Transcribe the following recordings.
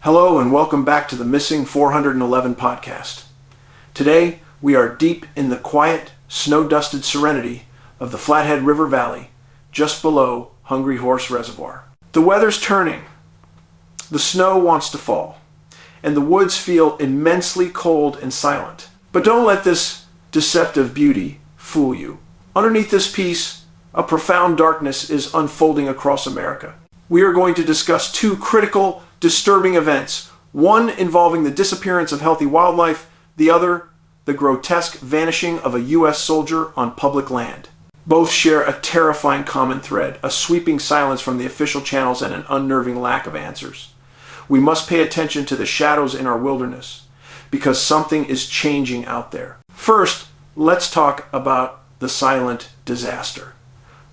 Hello and welcome back to the Missing 411 podcast. Today we are deep in the quiet, snow-dusted serenity of the Flathead River Valley, just below Hungry Horse Reservoir. The weather's turning, the snow wants to fall, and the woods feel immensely cold and silent. But don't let this deceptive beauty fool you. Underneath this peace, a profound darkness is unfolding across America. We are going to discuss two critical, disturbing events, one involving the disappearance of healthy wildlife, the other, the grotesque vanishing of a U.S. soldier on public land. Both share a terrifying common thread, a sweeping silence from the official channels and an unnerving lack of answers. We must pay attention to the shadows in our wilderness, because something is changing out there. First, let's talk about the silent disaster,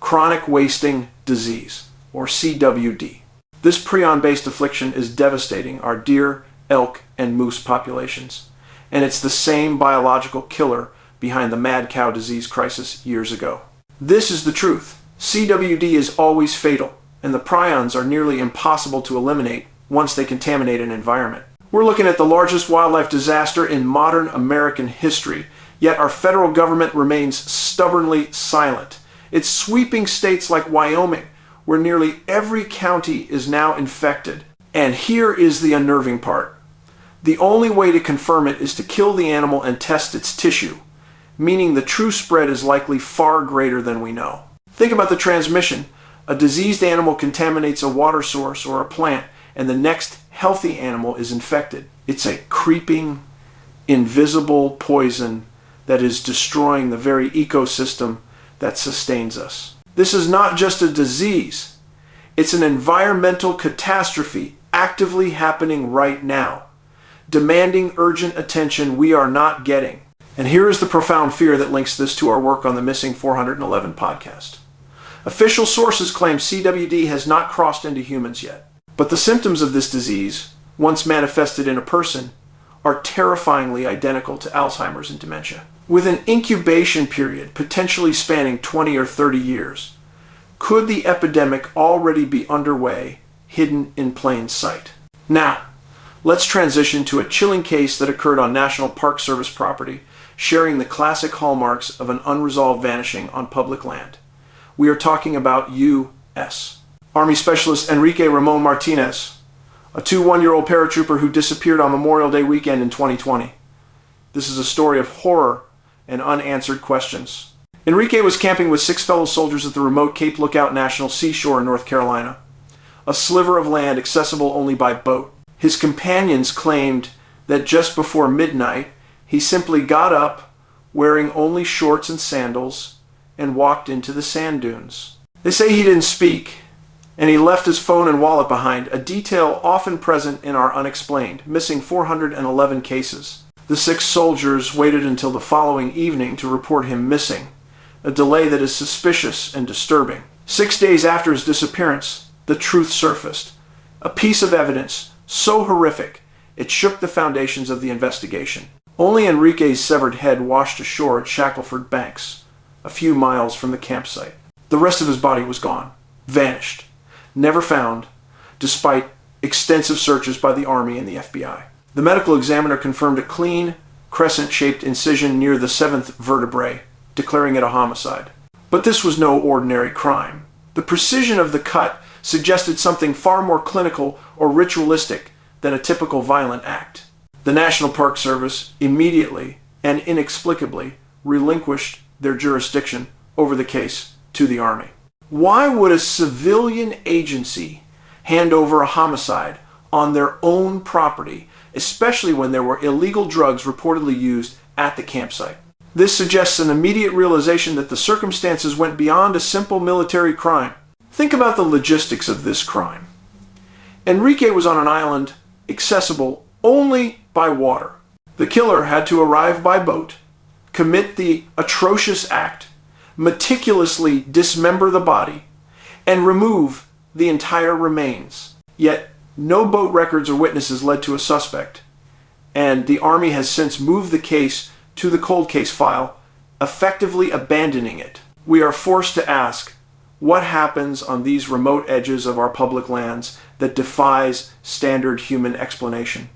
chronic wasting disease, or CWD. This prion-based affliction is devastating our deer, elk, and moose populations, and it's the same biological killer behind the mad cow disease crisis years ago. This is the truth. CWD is always fatal, and the prions are nearly impossible to eliminate once they contaminate an environment. We're looking at the largest wildlife disaster in modern American history, yet our federal government remains stubbornly silent. It's sweeping states like Wyoming, where nearly every county is now infected. And here is the unnerving part. The only way to confirm it is to kill the animal and test its tissue, meaning the true spread is likely far greater than we know. Think about the transmission. A diseased animal contaminates a water source or a plant, and the next healthy animal is infected. It's a creeping, invisible poison that is destroying the very ecosystem that sustains us. This is not just a disease. It's an environmental catastrophe actively happening right now, demanding urgent attention we are not getting. And here is the profound fear that links this to our work on the Missing 411 podcast. Official sources claim CWD has not crossed into humans yet, but the symptoms of this disease, once manifested in a person, are terrifyingly identical to Alzheimer's and dementia. With an incubation period potentially spanning 20 or 30 years, could the epidemic already be underway, hidden in plain sight? Now, let's transition to a chilling case that occurred on National Park Service property, sharing the classic hallmarks of an unresolved vanishing on public land. We are talking about U.S. Army Specialist Enrique Ramon Martinez, a 21-year-old paratrooper who disappeared on Memorial Day weekend in 2020. This is a story of horror and unanswered questions. Enrique was camping with 6 fellow soldiers at the remote Cape Lookout National Seashore in North Carolina, a sliver of land accessible only by boat. His companions claimed that just before midnight, he simply got up, wearing only shorts and sandals, and walked into the sand dunes. They say he didn't speak, and he left his phone and wallet behind, a detail often present in our unexplained, missing 411 cases. The 6 soldiers waited until the following evening to report him missing, a delay that is suspicious and disturbing. 6 days after his disappearance, the truth surfaced, a piece of evidence so horrific it shook the foundations of the investigation. Only Enrique's severed head washed ashore at Shackleford Banks, a few miles from the campsite. The rest of his body was gone, vanished, never found, despite extensive searches by the Army and the FBI. The medical examiner confirmed a clean, crescent-shaped incision near the 7th vertebrae, declaring it a homicide. But this was no ordinary crime. The precision of the cut suggested something far more clinical or ritualistic than a typical violent act. The National Park Service immediately and inexplicably relinquished their jurisdiction over the case to the Army. Why would a civilian agency hand over a homicide on their own property, especially when there were illegal drugs reportedly used at the campsite? This suggests an immediate realization that the circumstances went beyond a simple military crime. Think about the logistics of this crime. Enrique was on an island accessible only by water. The killer had to arrive by boat, commit the atrocious act, meticulously dismember the body, and remove the entire remains. Yet, no boat records or witnesses led to a suspect, and the Army has since moved the case to the cold case file, effectively abandoning it. We are forced to ask, What happens on these remote edges of our public lands that defies standard human explanation?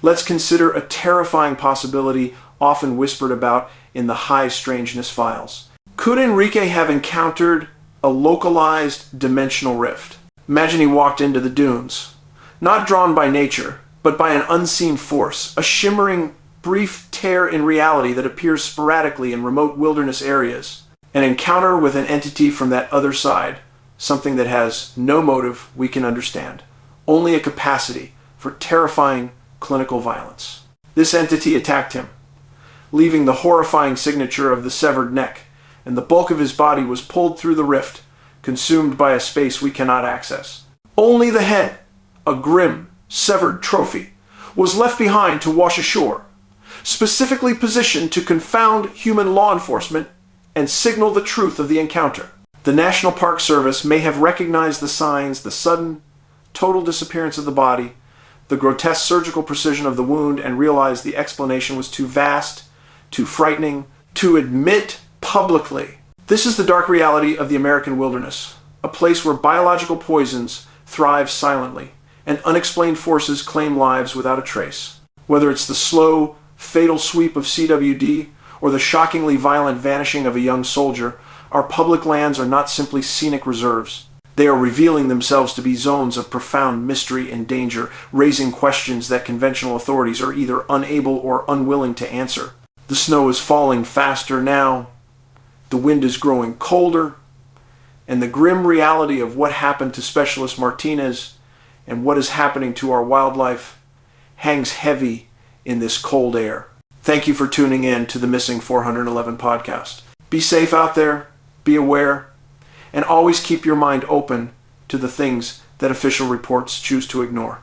Let's consider a terrifying possibility often whispered about in the high strangeness files. Could Enrique have encountered a localized dimensional rift? Imagine he walked into the dunes, not drawn by nature, but by an unseen force, a shimmering, brief tear in reality that appears sporadically in remote wilderness areas. An encounter with an entity from that other side, something that has no motive we can understand, only a capacity for terrifying clinical violence. This entity attacked him, leaving the horrifying signature of the severed neck, and the bulk of his body was pulled through the rift, consumed by a space we cannot access. Only the head, a grim, severed trophy, was left behind to wash ashore, specifically positioned to confound human law enforcement and signal the truth of the encounter. The National Park Service may have recognized the signs, the sudden, total disappearance of the body, the grotesque surgical precision of the wound, and realized the explanation was too vast, too frightening, to admit publicly. This is the dark reality of the American wilderness, a place where biological poisons thrive silently, and unexplained forces claim lives without a trace. Whether it's the slow, fatal sweep of CWD, or the shockingly violent vanishing of a young soldier, our public lands are not simply scenic reserves. They are revealing themselves to be zones of profound mystery and danger, raising questions that conventional authorities are either unable or unwilling to answer. The snow is falling faster now, the wind is growing colder, and the grim reality of what happened to Specialist Martinez and what is happening to our wildlife hangs heavy in this cold air. Thank you for tuning in to the Missing 411 podcast. Be safe out there, be aware, and always keep your mind open to the things that official reports choose to ignore.